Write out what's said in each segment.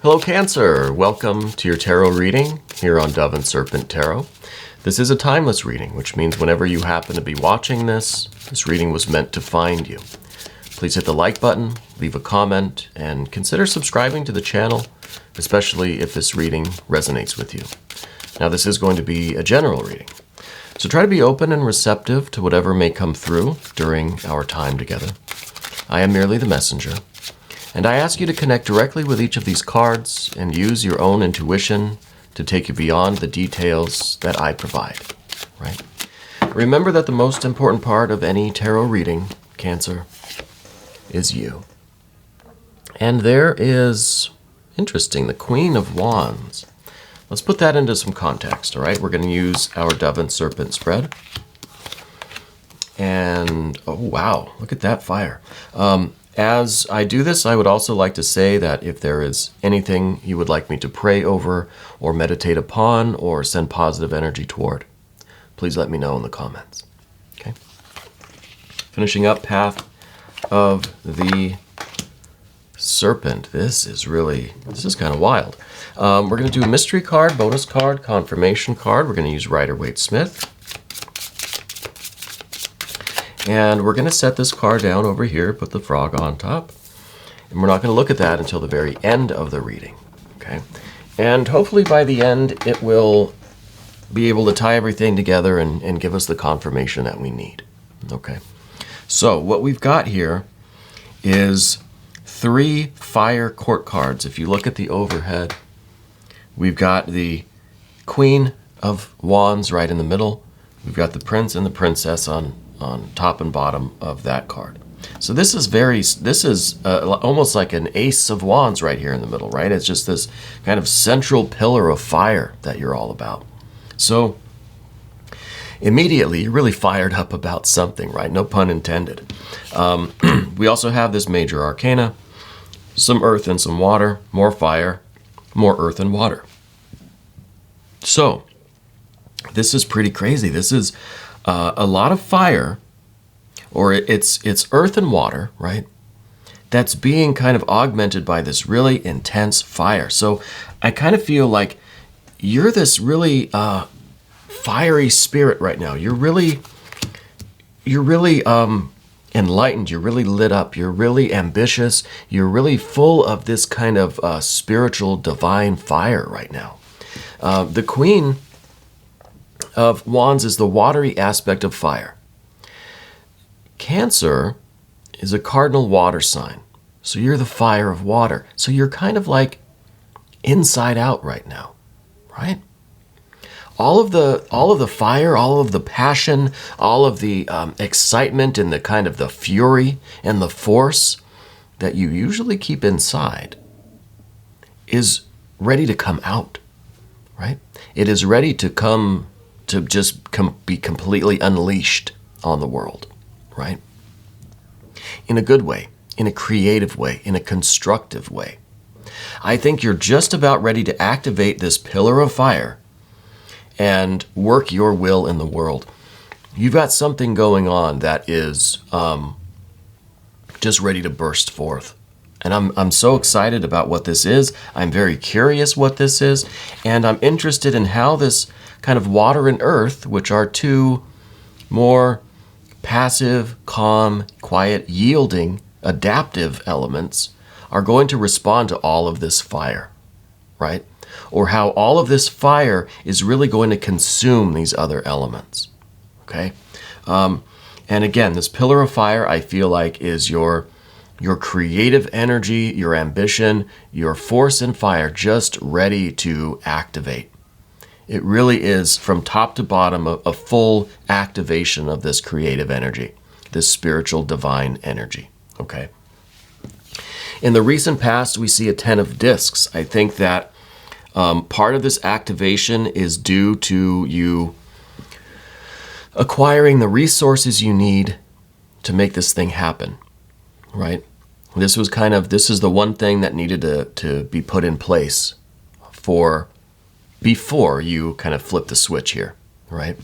Hello Cancer, welcome to your tarot reading here on Dove and Serpent Tarot. This is a timeless reading, which means whenever you happen to be watching this reading was meant to find you. Please hit the like button, leave a comment, and consider subscribing to the channel, especially if this reading resonates with you. Now this is going to be a general reading, so try to be open and receptive to whatever may come through during our time together. I am merely the messenger. And I ask you to connect directly with each of these cards and use your own intuition to take you beyond the details that I provide, right? Remember that the most important part of any tarot reading, Cancer, is you. And there is, interesting, the Queen of Wands. Let's put that into some context, all right? We're going to use our Dove and Serpent spread. And, oh wow, look at that fire. As I do this, I would also like to say that if there is anything you would like me to pray over or meditate upon or send positive energy toward, please let me know in the comments. Okay. Finishing up Path of the Serpent. This is kind of wild. We're going to do a mystery card, bonus card, confirmation card. We're going to use Rider-Waite-Smith. And we're going to set this card down over here, put the frog on top. And we're not going to look at that until the very end of the reading. Okay. And hopefully by the end, it will be able to tie everything together and give us the confirmation that we need. Okay. So what we've got here is 3 fire court cards. If you look at the overhead, we've got the Queen of Wands right in the middle. We've got the Prince and the Princess on top and bottom of that card. So this is almost like an Ace of Wands right here in the middle, right? It's just this kind of central pillar of fire that you're all about. So immediately you're really fired up about something, right? No pun intended. We also have this major arcana, some earth and some water, more fire, more earth and water. So this is pretty crazy. This is a lot of fire, or it's earth and water, right? That's being kind of augmented by this really intense fire. So I kind of feel like you're this really fiery spirit right now. You're really enlightened. You're really lit up. You're really ambitious. You're really full of this kind of spiritual divine fire right now. The Queen of Wands is the watery aspect of fire. Cancer is a cardinal water sign. So you're the fire of water. So you're kind of like inside out right now, right? All of the fire, all of the passion, all of the excitement and the kind of the fury and the force that you usually keep inside is ready to come out, right? It is ready to come to just be completely unleashed on the world, right? In a good way, in a creative way, in a constructive way. I think you're just about ready to activate this pillar of fire and work your will in the world. You've got something going on that is just ready to burst forth. And I'm so excited about what this is. I'm very curious what this is. And I'm interested in how this kind of water and earth, which are 2 more passive, calm, quiet, yielding, adaptive elements, are going to respond to all of this fire, right? Or how all of this fire is really going to consume these other elements, okay? And again, this pillar of fire, I feel like, is your creative energy, your ambition, your force and fire just ready to activate. It really is from top to bottom a full activation of this creative energy, this spiritual divine energy, okay? In the recent past, we see a 10 of discs. I think that part of this activation is due to you acquiring the resources you need to make this thing happen, right? This is the one thing that needed to be put in place before you kind of flip the switch here, right?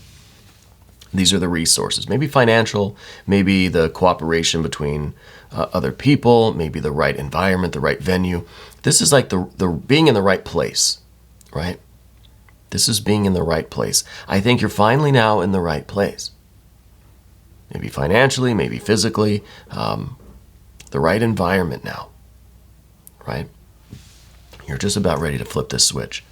These are the resources, maybe financial, maybe the cooperation between other people, maybe the right environment, the right venue. This is like the being in the right place, right? This is being in the right place. I think you're finally now in the right place. Maybe financially, maybe physically, the right environment now, right? You're just about ready to flip this switch.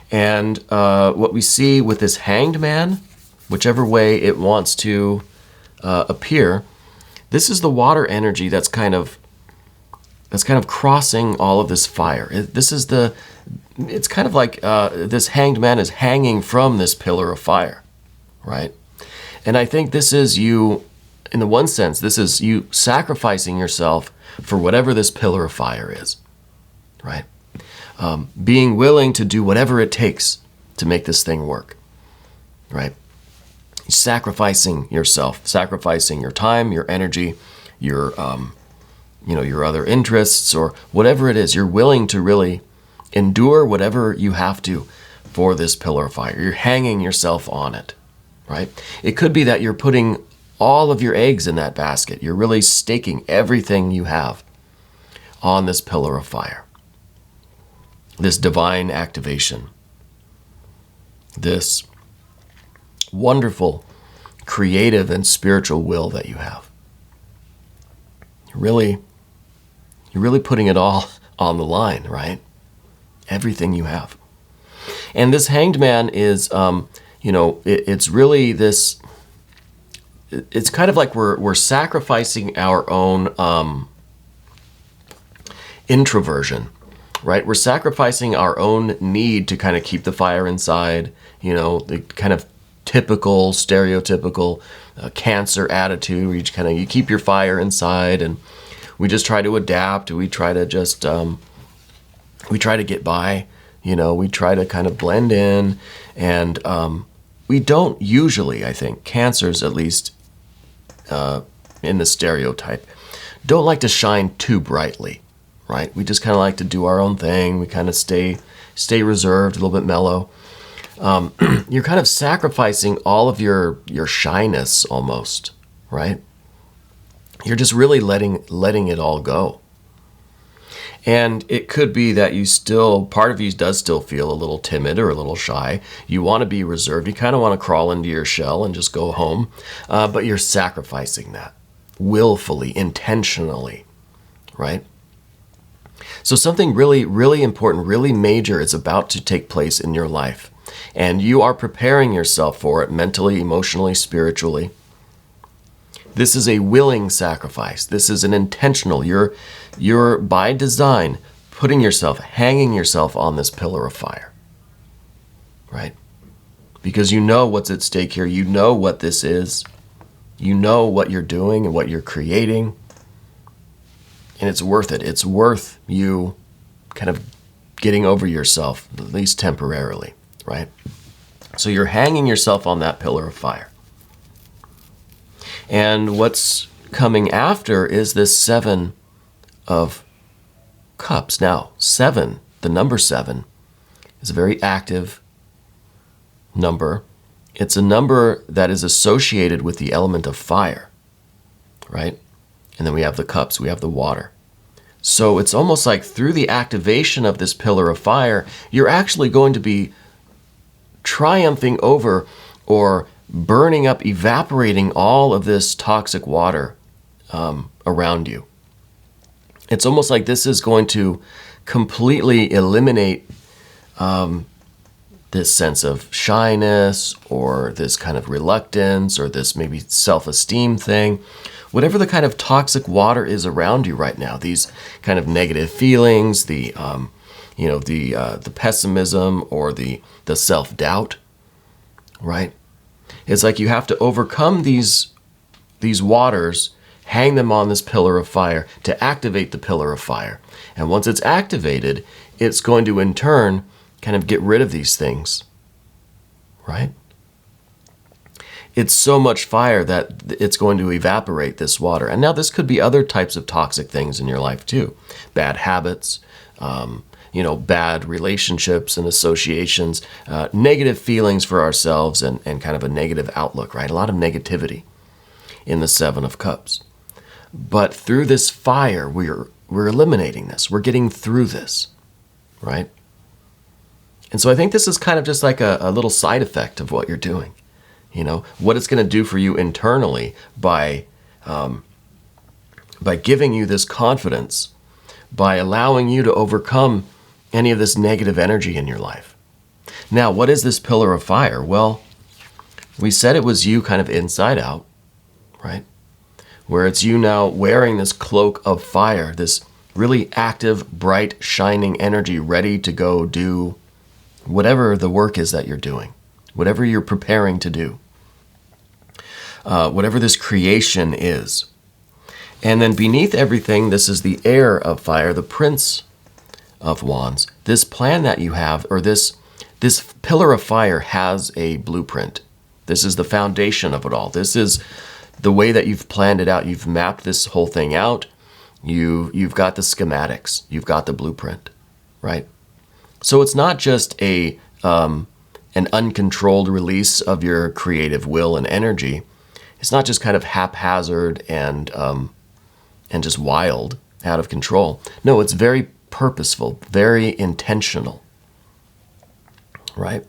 And what we see with this Hanged Man, whichever way it wants to appear, this is the water energy that's kind of crossing all of this fire. It's kind of like this Hanged Man is hanging from this pillar of fire, right? And I think this is you, in the one sense, this is you sacrificing yourself for whatever this pillar of fire is, right? Being willing to do whatever it takes to make this thing work, right? Sacrificing yourself, sacrificing your time, your energy, your your other interests, or whatever it is. You're willing to really endure whatever you have to for this pillar of fire. You're hanging yourself on it, right? It could be that you're putting all of your eggs in that basket. You're really staking everything you have on this pillar of fire. This divine activation. This wonderful, creative, and spiritual will that you have. You're really putting it all on the line, right? Everything you have. And this Hanged Man is, it's really this, it's kind of like we're sacrificing our own introversion, right? We're sacrificing our own need to kind of keep the fire inside, the kind of typical, stereotypical Cancer attitude where you keep your fire inside, and we just try to adapt. We try to just, we try to get by, we try to kind of blend in, and we don't usually, I think, Cancers at least in the stereotype, don't like to shine too brightly, right? We just kind of like to do our own thing. We kind of stay reserved, a little bit mellow. You're kind of sacrificing all of your shyness almost, right? You're just really letting it all go. And it could be that part of you does still feel a little timid or a little shy. You want to be reserved. You kind of want to crawl into your shell and just go home. But you're sacrificing that willfully, intentionally, right? So something really, really important, really major is about to take place in your life. And you are preparing yourself for it mentally, emotionally, spiritually. This is a willing sacrifice. This is an intentional. You're by design hanging yourself on this pillar of fire, right? Because you know what's at stake here. You know what this is. You know what you're doing and what you're creating. And it's worth it. It's worth you kind of getting over yourself, at least temporarily, right? So you're hanging yourself on that pillar of fire. And what's coming after is this 7 of Cups. Now, 7, the number 7, is a very active number. It's a number that is associated with the element of fire, right? And then we have the cups, we have the water. So it's almost like through the activation of this pillar of fire, you're actually going to be triumphing over or burning up, evaporating all of this toxic water around you. It's almost like this is going to completely eliminate this sense of shyness or this kind of reluctance or this maybe self-esteem thing. Whatever the kind of toxic water is around you right now, these kind of negative feelings, the pessimism or the self-doubt, right? It's like you have to overcome these waters, hang them on this pillar of fire to activate the pillar of fire. And once it's activated, it's going to in turn kind of get rid of these things, right? It's so much fire that it's going to evaporate this water. And now this could be other types of toxic things in your life too. Bad habits, bad relationships and associations, negative feelings for ourselves and kind of a negative outlook, right? A lot of negativity in the 7 of Cups. But through this fire, we're eliminating this. We're getting through this, right? And so I think this is kind of just like a little side effect of what you're doing. You know, what it's going to do for you internally by giving you this confidence, by allowing you to overcome any of this negative energy in your life. Now, what is this pillar of fire? Well, we said it was you kind of inside out, right? Where it's you now wearing this cloak of fire, this really active, bright, shining energy ready to go do whatever the work is that you're doing, whatever you're preparing to do, whatever this creation is. And then beneath everything, this is the heir of fire, the Prince of Wands. This plan that you have, or this pillar of fire has a blueprint. This is the foundation of it all. This is the way that you've planned it out. You've mapped this whole thing out. You've got the schematics. You've got the blueprint, right? So it's not just an uncontrolled release of your creative will and energy. It's not just kind of haphazard and just wild, out of control. No, it's very purposeful, very intentional, right?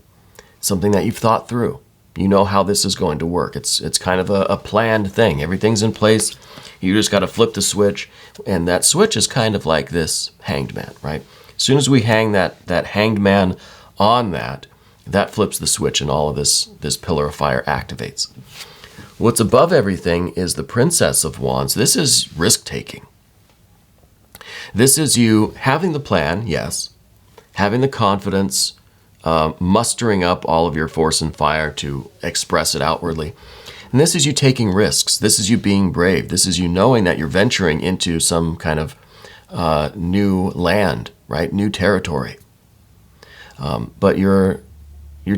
Something that you've thought through. You know how this is going to work. It's kind of a planned thing. Everything's in place. You just got to flip the switch, and that switch is kind of like this hanged man, right? As soon as we hang that hanged man on that flips the switch, and all of this pillar of fire activates. What's above everything is the Princess of Wands. This is risk-taking. This is you having the plan, yes, having the confidence, mustering up all of your force and fire to express it outwardly. And this is you taking risks. This is you being brave. This is you knowing that you're venturing into some kind of new land, right? New territory. But you're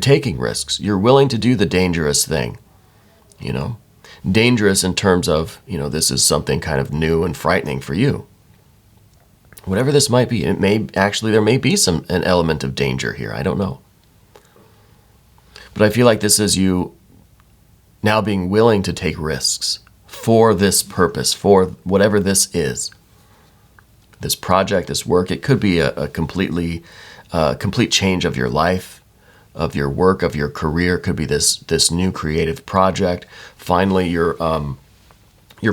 taking risks. You're willing to do the dangerous thing, you know? Dangerous in terms of, you know, this is something kind of new and frightening for you. Whatever this might be, it may actually, there may be an element of danger here. I don't know. But I feel like this is you now being willing to take risks for this purpose, for whatever this is. This project, this work, it could be a complete change of your life, of your work, of your career. It could be this new creative project. Finally, you're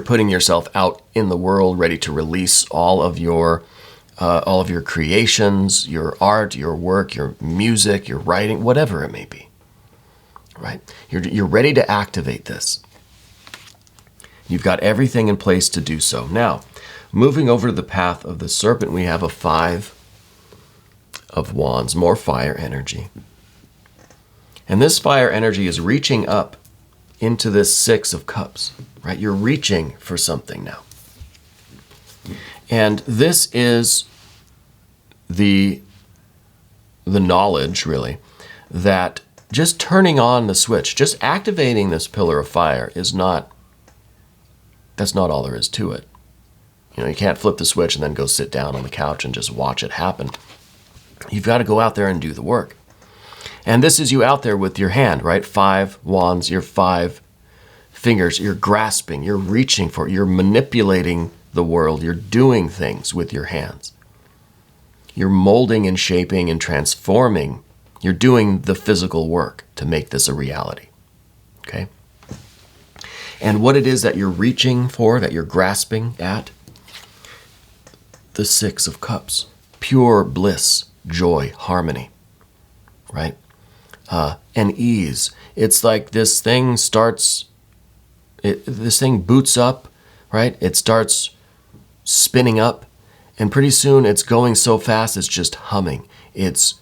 putting yourself out in the world, ready to release all of your creations, your art, your work, your music, your writing, whatever it may be. Right? You're ready to activate this. You've got everything in place to do so. Now, moving over to the path of the serpent, we have a 5 of Wands, more fire energy. And this fire energy is reaching up into this 6 of Cups, right? You're reaching for something now. And this is the knowledge, really, that just turning on the switch, just activating this pillar of fire that's not all there is to it. You know, you can't flip the switch and then go sit down on the couch and just watch it happen. You've got to go out there and do the work. And this is you out there with your hand, right? 5 wands, your 5 fingers, you're grasping, you're reaching for it, you're manipulating the world, you're doing things with your hands. You're molding and shaping and transforming. You're doing the physical work to make this a reality, okay? And what it is that you're reaching for, that you're grasping at, the 6 of Cups, pure bliss, joy, harmony, right? And ease. It's like this thing boots up, right? It starts spinning up, and pretty soon it's going so fast it's just humming. It's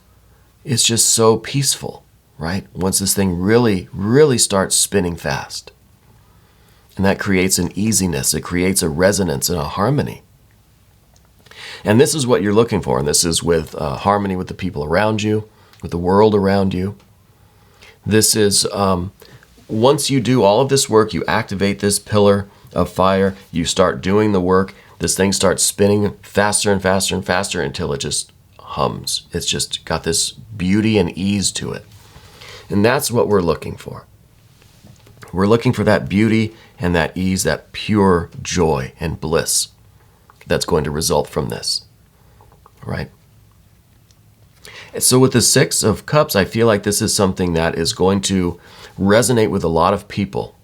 just so peaceful, right? Once this thing really, really starts spinning fast. And that creates an easiness. It creates a resonance and a harmony. And this is what you're looking for. And this is with harmony with the people around you, with the world around you. This is, once you do all of this work, you activate this pillar of fire, you start doing the work, this thing starts spinning faster and faster and faster until it just hums. It's just got this beauty and ease to it. And that's what we're looking for. We're looking for that beauty and that ease, that pure joy and bliss that's going to result from this, right? So with the Six of Cups, I feel like this is something that is going to resonate with a lot of people,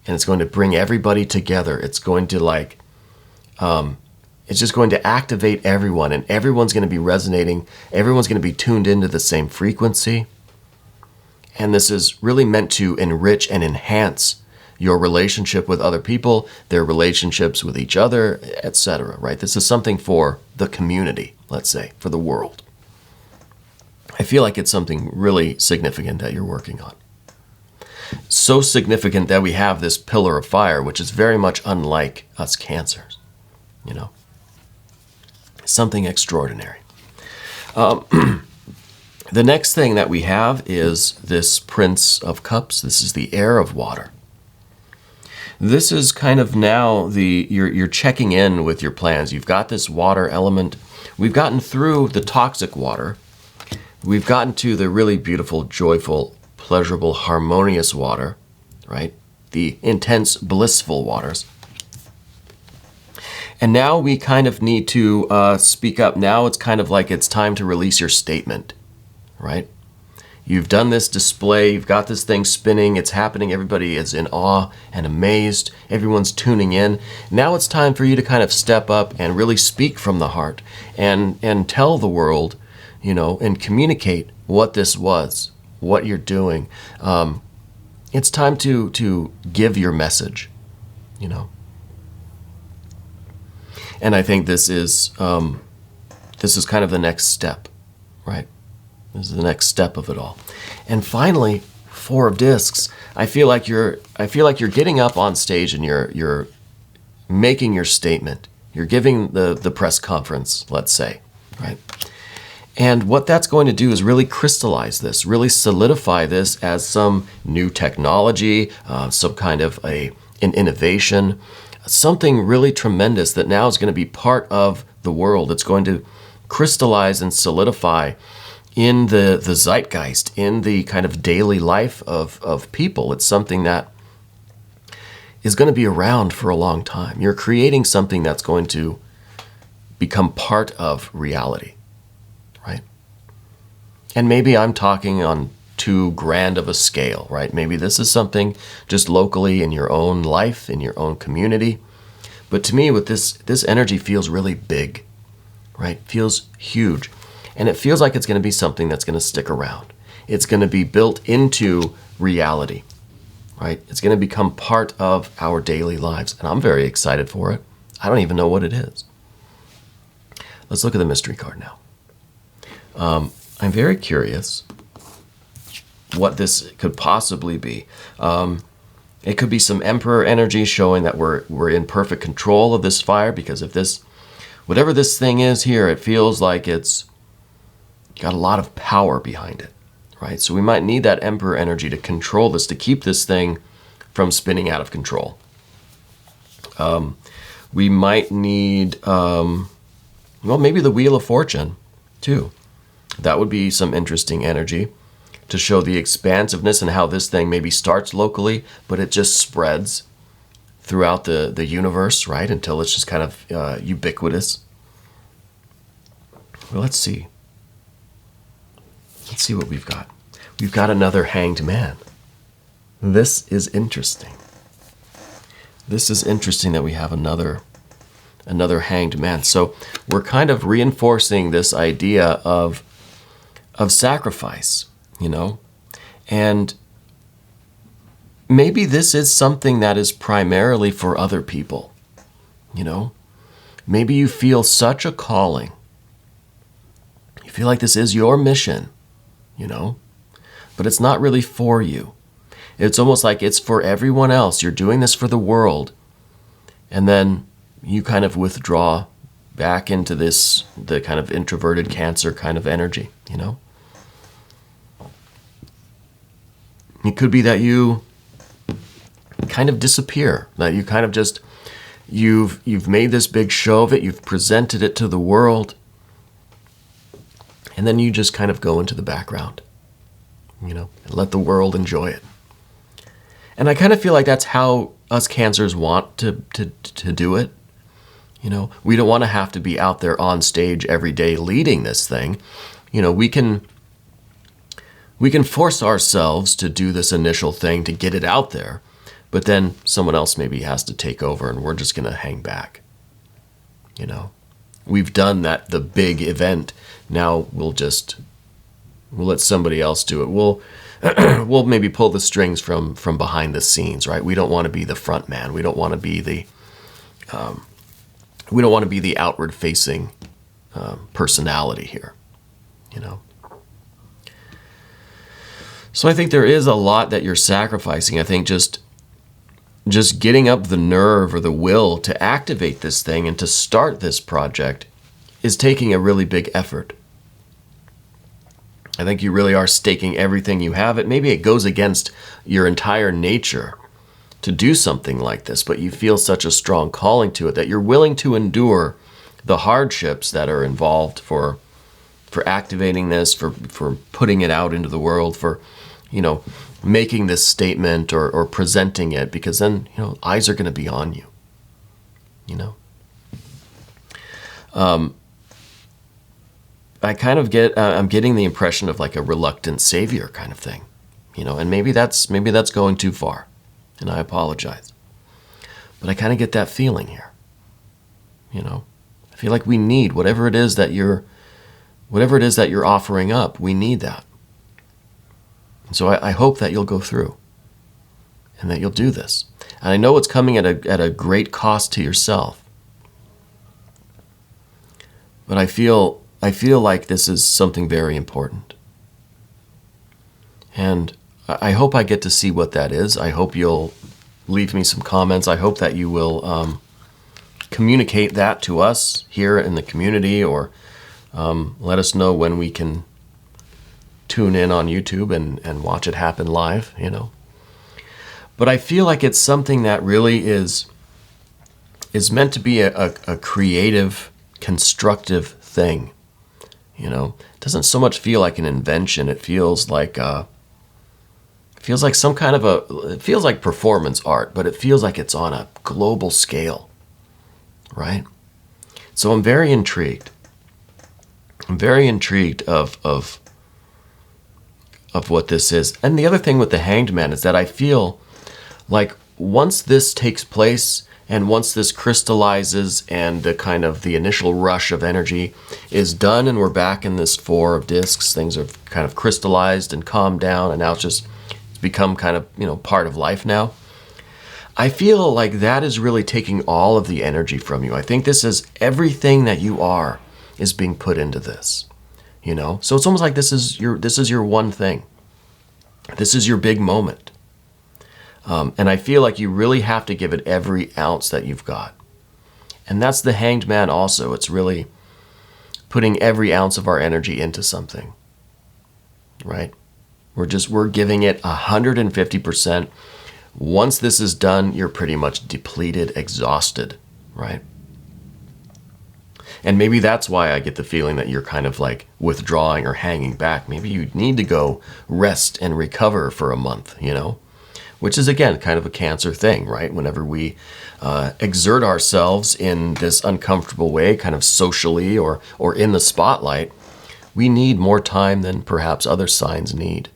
and it's going to bring everybody together. It's going to it's just going to activate everyone, and everyone's going to be resonating. Everyone's going to be tuned into the same frequency. And this is really meant to enrich and enhance your relationship with other people, their relationships with each other, etc., right? This is something for the community, let's say, for the world. I feel like it's something really significant that you're working on. So significant that we have this pillar of fire, which is very much unlike us Cancers, you know? Something extraordinary. The next thing that we have is this Prince of Cups. This is the Heir of Water. This is kind of now you're checking in with your plans. You've got this water element. We've gotten through the toxic water. We've gotten to the really beautiful, joyful, pleasurable, harmonious water, right? The intense, blissful waters. And now we kind of need to speak up. Now it's kind of like it's time to release your statement, right? You've done this display, you've got this thing spinning, it's happening, everybody is in awe and amazed, everyone's tuning in. Now it's time for you to kind of step up and really speak from the heart and tell the world, you know, and communicate what this was, what you're doing. It's time to give your message, you know. And I think this is kind of the next step, right? This is the next step of it all. And finally, Four of Discs. I feel like you're getting up on stage and you're making your statement. You're giving the press conference, let's say, right? And what that's going to do is really crystallize this, really solidify this as some new technology, some kind of an innovation, something really tremendous that now is going to be part of the world. It's going to crystallize and solidify in the zeitgeist, in the kind of daily life of people. It's something that is going to be around for a long time. You're creating something that's going to become part of reality, right? And maybe I'm talking on too grand of a scale, right? Maybe this is something just locally in your own life, in your own community. But to me, with this energy feels really big, right? Feels huge. And it feels like it's going to be something that's going to stick around. It's going to be built into reality, right? It's going to become part of our daily lives. And I'm very excited for it. I don't even know what it is. Let's look at the mystery card now. I'm very curious what this could possibly be. It could be some Emperor energy showing that we're in perfect control of this fire, because if this, whatever this thing is here, it feels like it's got a lot of power behind it, right? So we might need that Emperor energy to control this, to keep this thing from spinning out of control. We might need, well, maybe the Wheel of Fortune too. That would be some interesting energy to show the expansiveness and how this thing maybe starts locally, but it just spreads throughout the universe, right? Until it's just kind of ubiquitous. Well, let's see. Let's see what we've got. We've got another Hanged Man. This is interesting. This is interesting that we have another Hanged Man. So we're kind of reinforcing this idea of sacrifice, you know? And maybe this is something that is primarily for other people, you know? Maybe you feel such a calling. You feel like this is your mission, you know? But it's not really for you. It's almost like it's for everyone else. You're doing this for the world. And then you kind of withdraw back into the kind of introverted Cancer kind of energy, you know? It could be that you kind of disappear, that you kind of just, you've made this big show of it, you've presented it to the world, and then you just kind of go into the background, you know, and let the world enjoy it. And I kind of feel like that's how us Cancers want to do it. You know, we don't want to have to be out there on stage every day leading this thing. You know, we can force ourselves to do this initial thing to get it out there, but then someone else maybe has to take over and we're just going to hang back. You know, we've done that, the big event. Now we'll let somebody else do it. We'll maybe pull the strings from behind the scenes, right? We don't want to be the front man. We don't want to be the outward facing personality here, you know. So I think there is a lot that you're sacrificing. I think just getting up the nerve or the will to activate this thing and to start this project is taking a really big effort. I think you really are staking everything you have. Maybe it goes against your entire nature to do something like this, but you feel such a strong calling to it that you're willing to endure the hardships that are involved for activating this, for putting it out into the world, for, you know, making this statement or presenting it, because then, you know, eyes are going to be on you, you know. I kind of I'm getting the impression of like a reluctant savior kind of thing, you know, and maybe that's going too far, and I apologize. But I kind of get that feeling here, you know. I feel like we need whatever it is that you're offering up. We need that. And so I hope that you'll go through and that you'll do this. And I know it's coming at a great cost to yourself. But I feel like this is something very important. And I hope I get to see what that is. I hope you'll leave me some comments. I hope that you will communicate that to us here in the community, or let us know when we can tune in on YouTube and watch it happen live, you know. But I feel like it's something that really is meant to be a creative, constructive thing, you know. It doesn't so much feel like an invention. It feels like some kind of it feels like performance art, but it feels like it's on a global scale, right? So I'm very intrigued. I'm very intrigued of what this is. And the other thing with the Hanged Man is that I feel like once this takes place and once this crystallizes and the initial rush of energy is done and we're back in this Four of Discs, things have kind of crystallized and calmed down, and now it's become kind of, you know, part of life now. I feel like that is really taking all of the energy from you. I think this is everything that you are is being put into this, you know. So it's almost like this is your one thing. This is your big moment. And I feel like you really have to give it every ounce that you've got. And that's the Hanged Man also. It's really putting every ounce of our energy into something, right? We're giving it 150%. Once this is done, you're pretty much depleted, exhausted, right? And maybe that's why I get the feeling that you're kind of like withdrawing or hanging back. Maybe you need to go rest and recover for a month, you know, which is, again, kind of a Cancer thing, right? Whenever we exert ourselves in this uncomfortable way, kind of socially or in the spotlight, we need more time than perhaps other signs need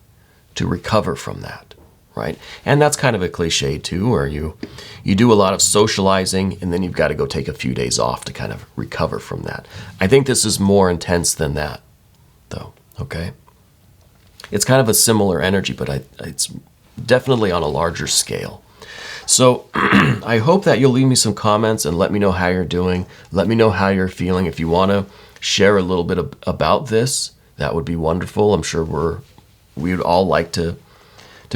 to recover from that, right? And that's kind of a cliche too, where you do a lot of socializing and then you've got to go take a few days off to kind of recover from that. I think this is more intense than that, though, okay? It's kind of a similar energy, but it's definitely on a larger scale. So I hope that you'll leave me some comments and let me know how you're doing. Let me know how you're feeling. If you want to share a little bit about this, that would be wonderful. I'm sure we'd all like to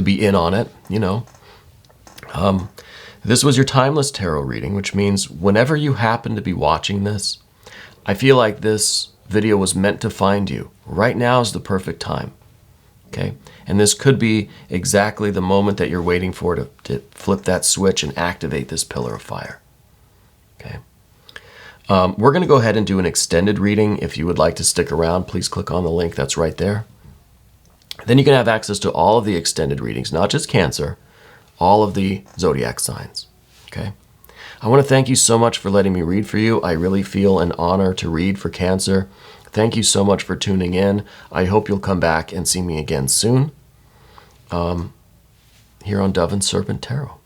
be in on it, you know. This was your timeless tarot reading, which means whenever you happen to be watching this, I feel like this video was meant to find you. Right now is the perfect time, okay? And this could be exactly the moment that you're waiting for to flip that switch and activate this pillar of fire, okay? We're going to go ahead and do an extended reading. If you would like to stick around, please click on the link that's right there. Then you can have access to all of the extended readings, not just Cancer, all of the zodiac signs. Okay? I want to thank you so much for letting me read for you. I really feel an honor to read for Cancer. Thank you so much for tuning in. I hope you'll come back and see me again soon here on Dove and Serpent Tarot.